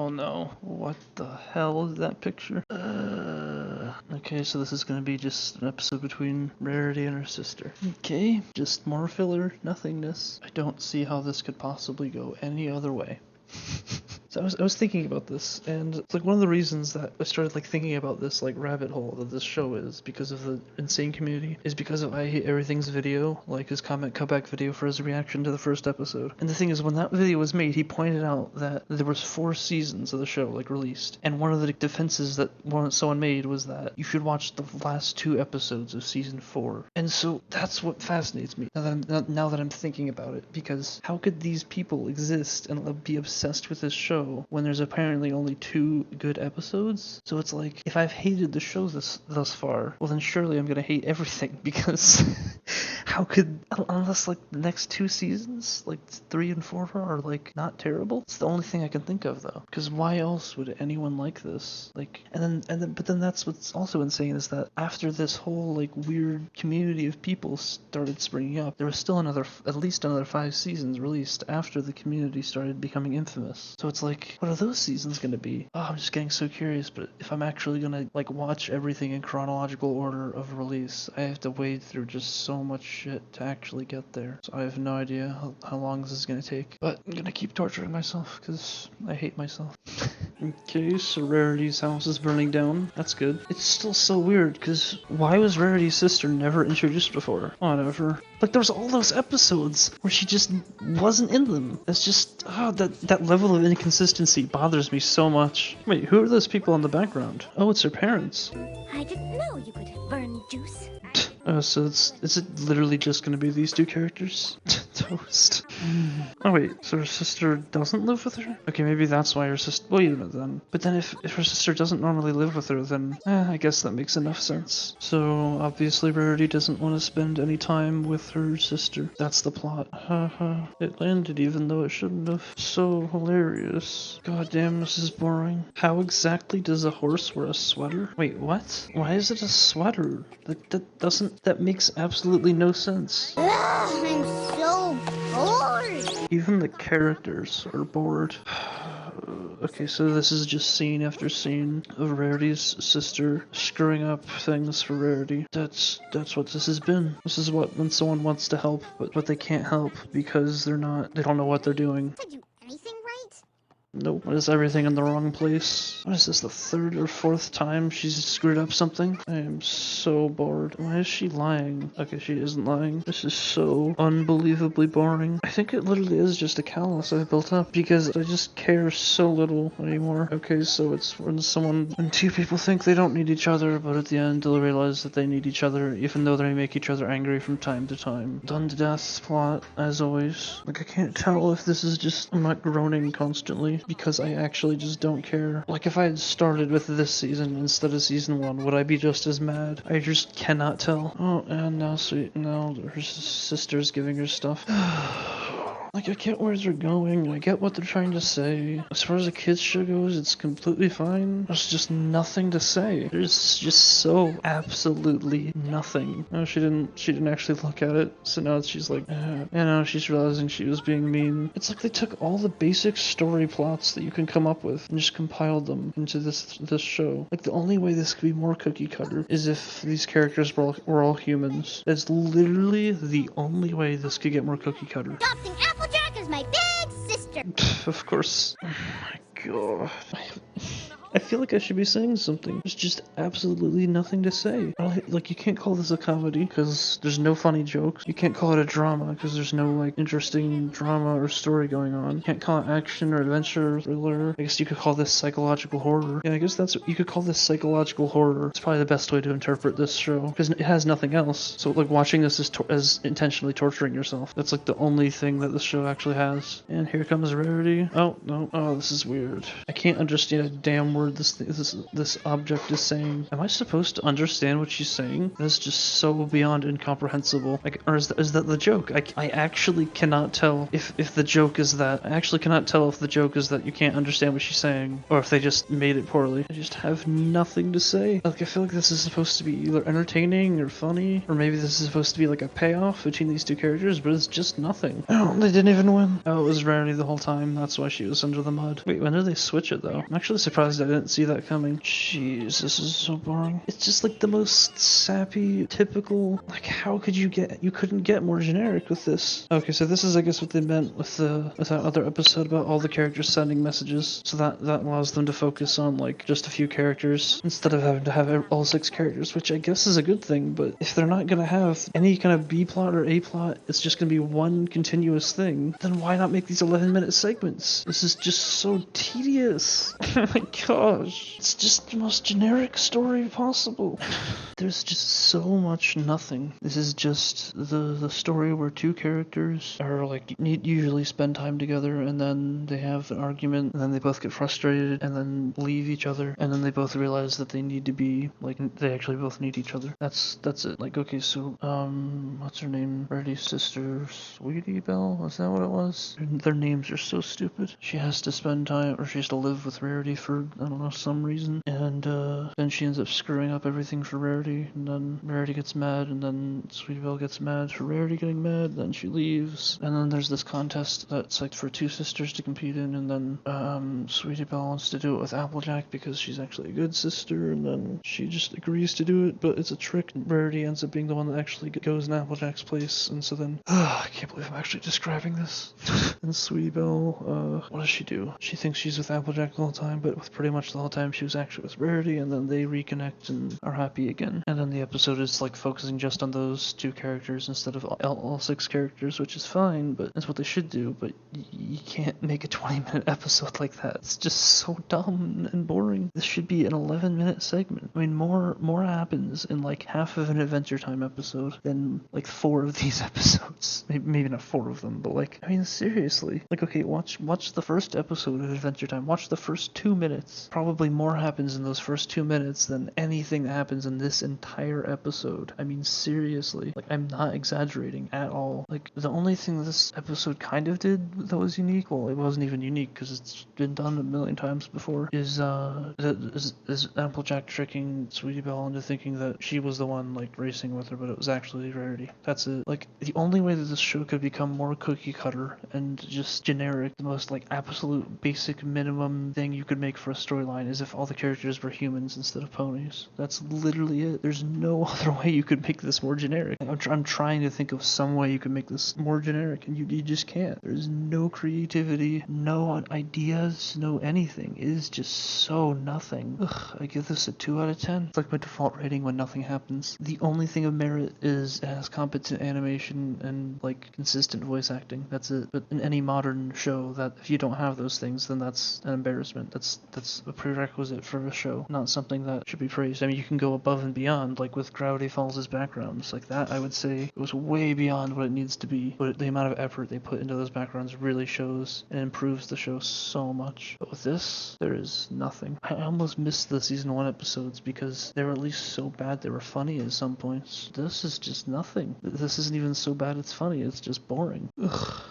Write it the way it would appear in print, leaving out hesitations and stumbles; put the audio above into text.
Oh no, what the hell is that picture? Okay, so this is gonna be just an episode between Rarity and her sister. Okay, just more filler, nothingness. I don't see how this could possibly go any other way. So I was thinking about this, and it's like one of the reasons that I started like thinking about this like rabbit hole that this show is because of the insane community is because of I Hate Everything's video, like his comment comeback video for his reaction to the first episode. And the thing is, when that video was made, he pointed out that there was 4 seasons of the show like released, and one of the defenses that someone made was that you should watch the last 2 episodes of season 4. And so that's what fascinates me now that I'm thinking about it, because how could these people exist and be obsessed with this show when there's apparently only 2 good episodes? So it's like, if I've hated the show thus far, well then surely I'm gonna hate everything, because how could, unless like the next 2 seasons, like 3 and 4 are like not terrible? It's the only thing I can think of though, because why else would anyone like this? Like, but then that's what's also insane is that after this whole like weird community of people started springing up, there was still at least another 5 seasons released after the community started becoming infamous. So it's like, what are those seasons gonna be? Oh, I'm just getting so curious, but if I'm actually gonna like watch everything in chronological order of release, I have to wade through just so much shit to actually get there. So I have no idea how long this is gonna take, but I'm gonna keep torturing myself because I hate myself. Okay, so Rarity's house is burning down. That's good. It's still so weird, because why was Rarity's sister never introduced before? Whatever. Like, there was all those episodes where she just wasn't in them. It's just, that level of inconsistency bothers me so much. Wait, who are those people in the background? Oh, it's her parents. I didn't know you could burn juice. Oh, so is it literally just gonna be these 2 characters? Toast. Oh wait, so her sister doesn't live with her? Okay, maybe that's why her sister. Wait a minute then. But then if her sister doesn't normally live with her, then I guess that makes enough sense. So obviously Rarity doesn't want to spend any time with her sister. That's the plot. Haha. It landed even though it shouldn't have. So hilarious. God damn, this is boring. How exactly does a horse wear a sweater? Wait, what? Why is it a sweater? That makes absolutely no sense. I'm so bored. Even the characters are bored. Okay, so this is just scene after scene of Rarity's sister screwing up things for Rarity. That's what this has been. This is what when someone wants to help, but they can't help because they don't know what they're doing. Did you do anything right? Nope. What is everything in the wrong place? What is this, the 3rd or 4th time she's screwed up something? I am so bored. Why is she lying? Okay, she isn't lying. This is so unbelievably boring. I think it literally is just a callus I've built up because I just care so little anymore. Okay, so it's when 2 people think they don't need each other, but at the end they'll realize that they need each other, even though they make each other angry from time to time. Done to death plot, as always. Like, I can't tell if this is just, I'm not groaning constantly, because I actually just don't care. Like, if I had started with this season instead of season 1, would I be just as mad? I just cannot tell. Oh, and now her sister's giving her stuff. Like, I get where they're going, I get what they're trying to say. As far as a kid's show goes, it's completely fine. There's just nothing to say. There's just so absolutely nothing. No, she didn't actually look at it, so now she's like, she's realizing she was being mean. It's like they took all the basic story plots that you can come up with and just compiled them into this show. Like, the only way this could be more cookie cutter is if these characters were all humans. That's literally the only way this could get more cookie cutter. Adopting Applejack is my big sister. Of course. Oh my god. I feel like I should be saying something. There's just absolutely nothing to say. Like, you can't call this a comedy because there's no funny jokes. You can't call it a drama because there's no, like, interesting drama or story going on. You can't call it action or adventure or thriller. I guess you could call this psychological horror. Yeah, I guess that's what you could call this psychological horror. It's probably the best way to interpret this show because it has nothing else. So, like, watching this is intentionally torturing yourself. That's, like, the only thing that this show actually has. And here comes Rarity. Oh, no. Oh, this is weird. I can't understand a damn word this object is saying. Am I supposed to understand what she's saying? That's just so beyond incomprehensible. Like, or is that the joke? I actually cannot tell if the joke is that. I actually cannot tell if the joke is that you can't understand what she's saying, or if they just made it poorly. I just have nothing to say. Like, I feel like this is supposed to be either entertaining or funny, or maybe this is supposed to be like a payoff between these two characters, but it's just nothing. Oh, they didn't even win. Oh, it was Rarity the whole time. That's why she was under the mud. Wait, when did they switch it though? I'm actually surprised I didn't see that coming. Jeez, this is so boring. It's just like the most sappy, typical, like how could you couldn't get more generic with this. Okay, so this is I guess what they meant with that other episode about all the characters sending messages. So that allows them to focus on like just a few characters instead of having to have all 6 characters, which I guess is a good thing, but if they're not gonna have any kind of B plot or A plot, it's just gonna be one continuous thing, then why not make these 11-minute segments? This is just so tedious. Oh my gosh. It's just the most generic story possible. There's just so much nothing. This is just the story where 2 characters are like usually spend time together, and then they have an argument, and then they both get frustrated and then leave each other, and then they both realize that they need to be like they actually both need each other. That's it. Like, okay, so what's her name? Rarity's sister, Sweetie Belle? Is that what it was? Their names are so stupid. She has to spend time, or she has to live with Rarity for I don't know, some reason, and then she ends up screwing up everything for Rarity, and then Rarity gets mad, and then Sweetie Belle gets mad for Rarity getting mad, then she leaves, and then there's this contest that's like for 2 sisters to compete in, and then Sweetie Belle wants to do it with Applejack because she's actually a good sister, and then she just agrees to do it, but it's a trick, and Rarity ends up being the one that actually goes in Applejack's place, and so then I can't believe I'm actually describing this. And Sweetie Belle, what does she do? She thinks she's with Applejack the whole time, but with pretty much the whole time she was actually with Rarity, and then they reconnect and are happy again. And then the episode is like focusing just on those 2 characters instead of all 6 characters, which is fine, but that's what they should do, but you can't make a 20-minute episode like that. It's just so dumb and boring. This should be an 11-minute segment. I mean, more happens in like half of an Adventure Time episode than like 4 of these episodes. Maybe not 4 of them, but like, I mean, seriously. Like, okay, watch the first episode of Adventure Time. Watch the first 2 minutes. Probably more happens in those first 2 minutes than anything that happens in this entire episode. I mean, seriously. Like, I'm not exaggerating at all. Like, the only thing this episode kind of did that was unique, well, it wasn't even unique because it's been done a million times before, is Applejack tricking Sweetie Belle into thinking that she was the one, like, racing with her, but it was actually Rarity. That's it. Like, the only way that this show could become more cookie cutter and just generic, the most, like, absolute basic minimum thing you could make for a storyline is if all the characters were humans instead of ponies. That's literally it. There's no other way you could make this more generic. I'm trying to think of some way you could make this more generic, and you just can't. There's no creativity, no ideas, no anything. It is just so nothing. Ugh, I give this a 2 out of 10. It's like my default rating when nothing happens. The only thing of merit is it has competent animation and like consistent voice acting. That's it. But in any modern show, that if you don't have those things, then that's an embarrassment. That's a prerequisite for a show, not something that should be praised. I mean, you can go above and beyond, like with Gravity Falls' backgrounds. Like that, I would say it was way beyond what it needs to be. But the amount of effort they put into those backgrounds really shows and improves the show so much. But with this, there is nothing. I almost missed the season 1 episodes because they were at least so bad they were funny at some points. This is just nothing. This isn't even so bad it's funny, it's just boring. Ugh.